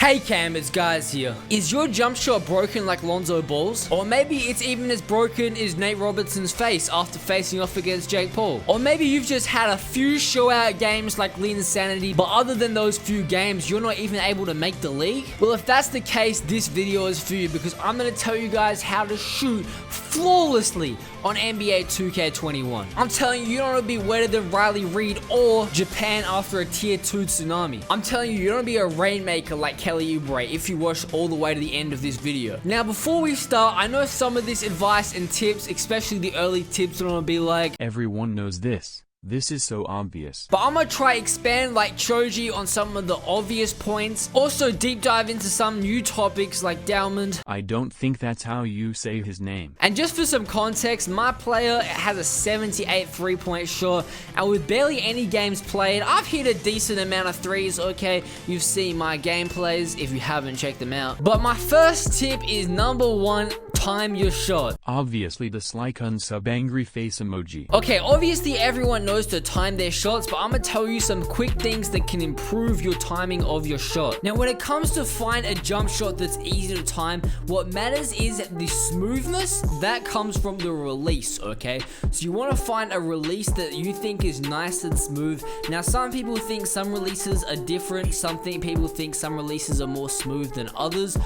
Hey Cam, it's Guys here. Is your jump shot broken like Lonzo Ball's? Or maybe it's even as broken as Nate Robinson's face after facing off against Jake Paul. Or maybe you've just had a few show-out games like Linsanity, but other than those few games, you're not even able to make the league? Well, if that's the case, this video is for you because I'm going to tell you guys how to shoot flawlessly on NBA 2K21. I'm telling you, you don't want to be wetter than Riley Reid or Japan after a tier 2 tsunami. I'm telling you, you don't want to be a rainmaker like Kelly Oubre if you watch all the way to the end of this video. Now, before we start, I know some of this advice and tips, especially the early tips, are going to be like, everyone knows this. This is so obvious. But I'm gonna try expand like Choji on some of the obvious points. Also deep dive into some new topics like Dalmond. I don't think that's how you say his name. And just for some context, my player has a 78 3-point shot, and with barely any games played, I've hit a decent amount of threes. Okay, you've seen my gameplays if you haven't checked them out. But my first tip is number 1, time your shot. Obviously the sly unsub angry face emoji. Okay, obviously everyone knows to time their shots, but I'm gonna tell you some quick things that can improve your timing of your shot. Now, when it comes to find a jump shot that's easy to time, what matters is the smoothness that comes from the release, okay? So you want to find a release that you think is nice and smooth. Now, some people think some releases are different. People think some releases are more smooth than others,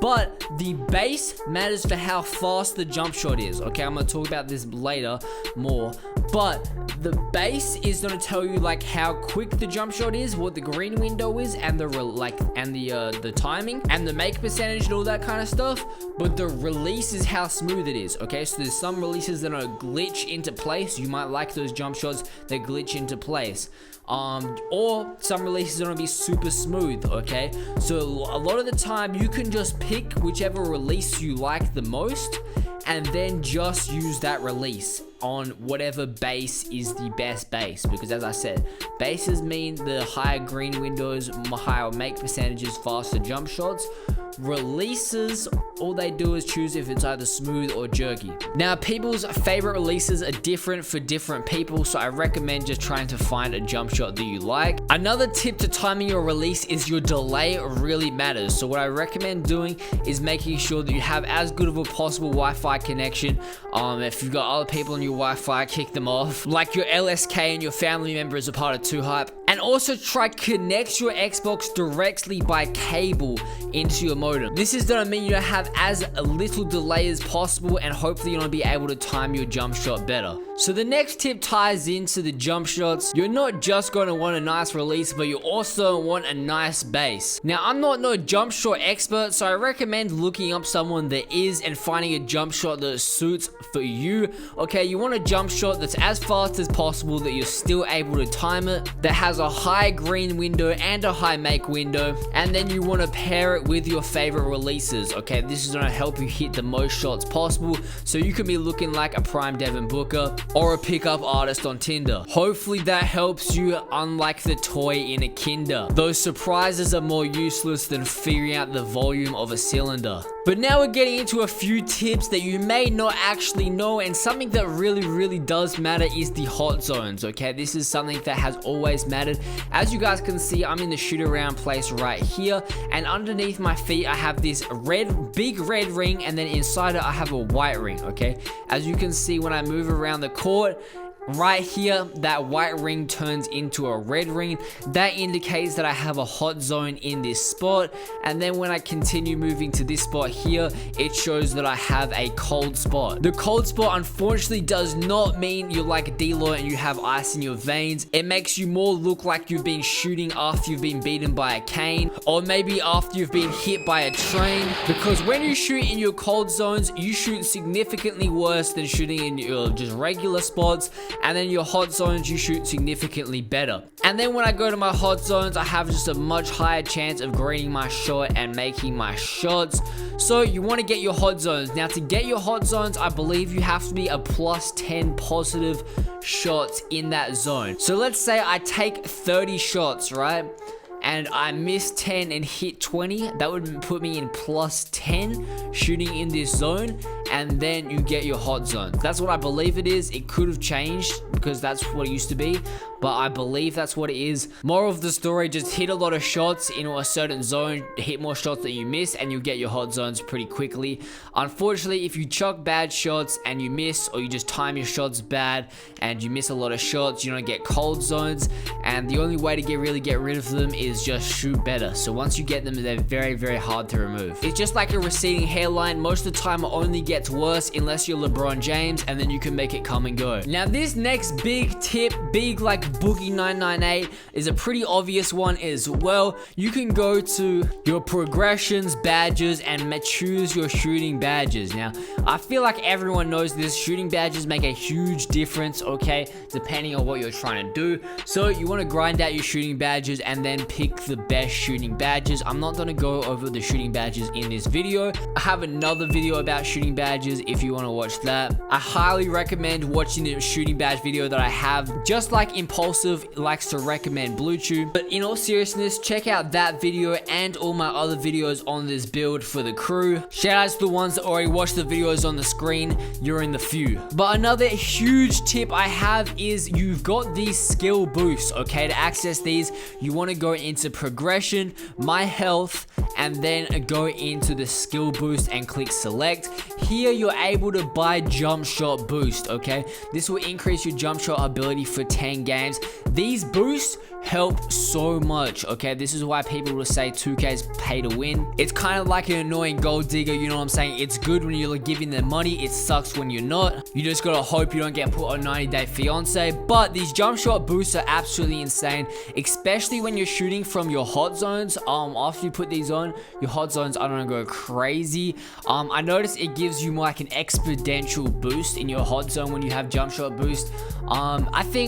but the base matters for how fast the jump shot is, okay? I'm gonna talk about this later more, but the base is gonna tell you like how quick the jump shot is, what the green window is, and the timing and the make percentage and all that kind of stuff. But the release is how smooth it is, okay? So there's some releases that are glitch into place. You might like those jump shots that glitch into place. Or some releases are gonna be super smooth, okay? So a lot of the time you can just pick whichever release you like the most and then just use that release on whatever base is the best base, because as I said, bases mean the higher green windows, higher make percentages, faster jump shots. Releases, all they do is choose if it's either smooth or jerky. Now, people's favorite releases are different for different people, so I recommend just trying to find a jump shot that you like. Another tip to timing your release is your delay really matters. So what I recommend doing is making sure that you have as good of a possible Wi-Fi connection. If you've got other people on your Wi-Fi, kick them off. Like your LSK and your family members are part of 2Hype. And also try connect your Xbox directly by cable into your modem. This is gonna mean you have as little delay as possible, and hopefully you're gonna be able to time your jump shot better. So the next tip ties into the jump shots. You're not just gonna want a nice release, but you also want a nice base. Now, I'm not no jump shot expert, so I recommend looking up someone that is and finding a jump shot that suits for you. Okay, you want a jump shot that's as fast as possible, that you're still able to time it, that has a high green window and a high make window, and then you want to pair it with your favorite releases. Okay, this is going to help you hit the most shots possible, so you can be looking like a prime Devin Booker or a pickup artist on Tinder. Hopefully that helps you, unlike the toy in a Kinder. Those surprises are more useless than figuring out the volume of a cylinder. But now we're getting into a few tips that you may not actually know, and something that really does matter is the hot zones, okay? This is something that has always mattered. As you guys can see, I'm in the shoot around place right here, and underneath my feet I have this big red ring, and then inside it I have a white ring, okay? As you can see, when I move around the court, right here, that white ring turns into a red ring. That indicates that I have a hot zone in this spot. And then when I continue moving to this spot here, it shows that I have a cold spot. The cold spot, unfortunately, does not mean you're like D-Lo and you have ice in your veins. It makes you more look like you've been shooting after you've been beaten by a cane, or maybe after you've been hit by a train. Because when you shoot in your cold zones, you shoot significantly worse than shooting in your just regular spots. And then your hot zones, you shoot significantly better. And then when I go to my hot zones, I have just a much higher chance of greening my shot and making my shots. So you want to get your hot zones. Now, to get your hot zones, I believe you have to be a +10 positive shots in that zone. So let's say I take 30 shots, right? And I miss 10 and hit 20, that would put me in +10 shooting in this zone, and then you get your hot zone. That's what I believe it is. It could have changed because that's what it used to be, but I believe that's what it is. Moral of the story, just hit a lot of shots in a certain zone, hit more shots that you miss, and you'll get your hot zones pretty quickly. Unfortunately, if you chuck bad shots and you miss, or you just time your shots bad and you miss a lot of shots, you don't get cold zones, and the only way to really get rid of them is just shoot better. So once you get them, they're very hard to remove. It's just like a receding hairline. Most of the time it only gets worse unless you're LeBron James, and then you can make it come and go. Now this next big tip, big like Boogie 998, is a pretty obvious one as well. You can go to your progressions, badges, and choose your shooting badges. Now I feel like everyone knows this, shooting badges make a huge difference, okay, depending on what you're trying to do. So you want to grind out your shooting badges and then pick the best shooting badges. I'm not going to go over the shooting badges in this video. I have another video about shooting badges if you want to watch that. I highly recommend watching the shooting badge video that I have, just like Impulsive likes to recommend BlueChew. But in all seriousness, check out that video and all my other videos on this build for the crew. Shout out to the ones that already watched the videos on the screen, you're in the few. But another huge tip I have is you've got these skill boosts, okay? To access these, you want to go into progression, my health, and then go into the skill boost and click select. Here you're able to buy jump shot boost, okay? This will increase your jump shot ability for 10 games. These boosts help so much, okay? This is why people will say 2K is pay to win. It's kind of like an annoying gold digger, you know what I'm saying? It's good when you're giving them money, it sucks when you're not. You just gotta hope you don't get put on 90-day fiance. But these jump shot boosts are absolutely insane, especially when you're shooting from your hot zones. After you put these on, your hot zones are gonna go crazy. I noticed it gives you like an exponential boost in your hot zone when you have jump shot boost. I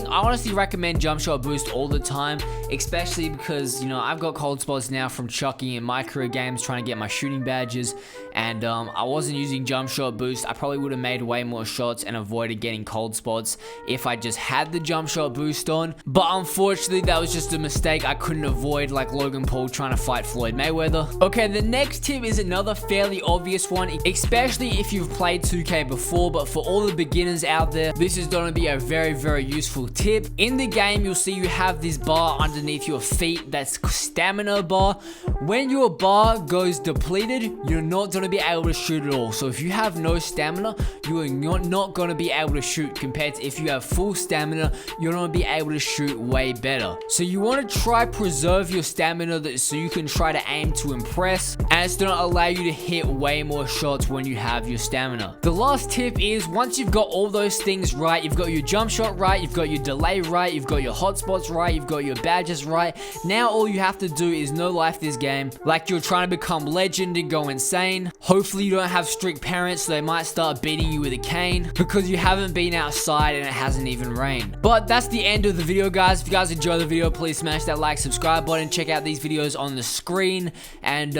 honestly recommend jump shot boost all the time, especially because, you know, I've got cold spots now from chucking in micro games trying to get my shooting badges, and I wasn't using jump shot boost. I probably would have made way more shots and avoided getting cold spots if I just had the jump shot boost on. But unfortunately, that was just a mistake I couldn't avoid, like Logan Paul trying to fight Floyd Mayweather. Okay, the next tip is another fairly obvious one, especially if you've played 2K before, but for all the beginners out there, this is going to be a very useful tip. In the game, you'll see you have this bar underneath your feet, that's stamina bar. When your bar goes depleted, you're not going to be able to shoot at all. So if you have no stamina, you are not going to be able to shoot, compared to if you have full stamina, you're going to be able to shoot way better. So you want to try preserve your stamina so you can try to aim to impress, and it's going to allow you to hit way more shots when you have your stamina. The last tip is, once you've got all those things right, you've got your jump shot right, you've got your delay right, you've got your hotspots right, you've got your badges right, now all you have to do is no life this game like you're trying to become legend and go insane. Hopefully you don't have strict parents, so they might start beating you with a cane because you haven't been outside and it hasn't even rained. But that's the end of the video, guys. If you guys enjoyed the video, please smash that like, subscribe button, check out these videos on the screen, and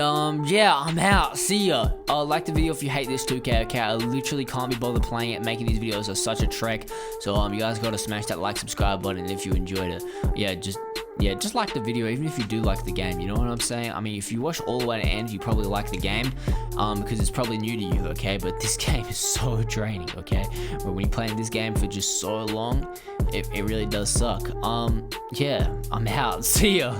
yeah, I'm out. See ya. Like the video if you hate this 2K, okay? I literally can't be bothered playing it. Making these videos are such a trek, so you guys gotta smash that like, subscribe button if you enjoyed it. Yeah, just like the video, even if you do like the game, you know what I'm saying? I mean, if you watch all the way to the end, you probably like the game, because it's probably new to you, okay? But this game is so draining, okay? But when you're playing this game for just so long, it really does suck. Yeah, I'm out. See ya.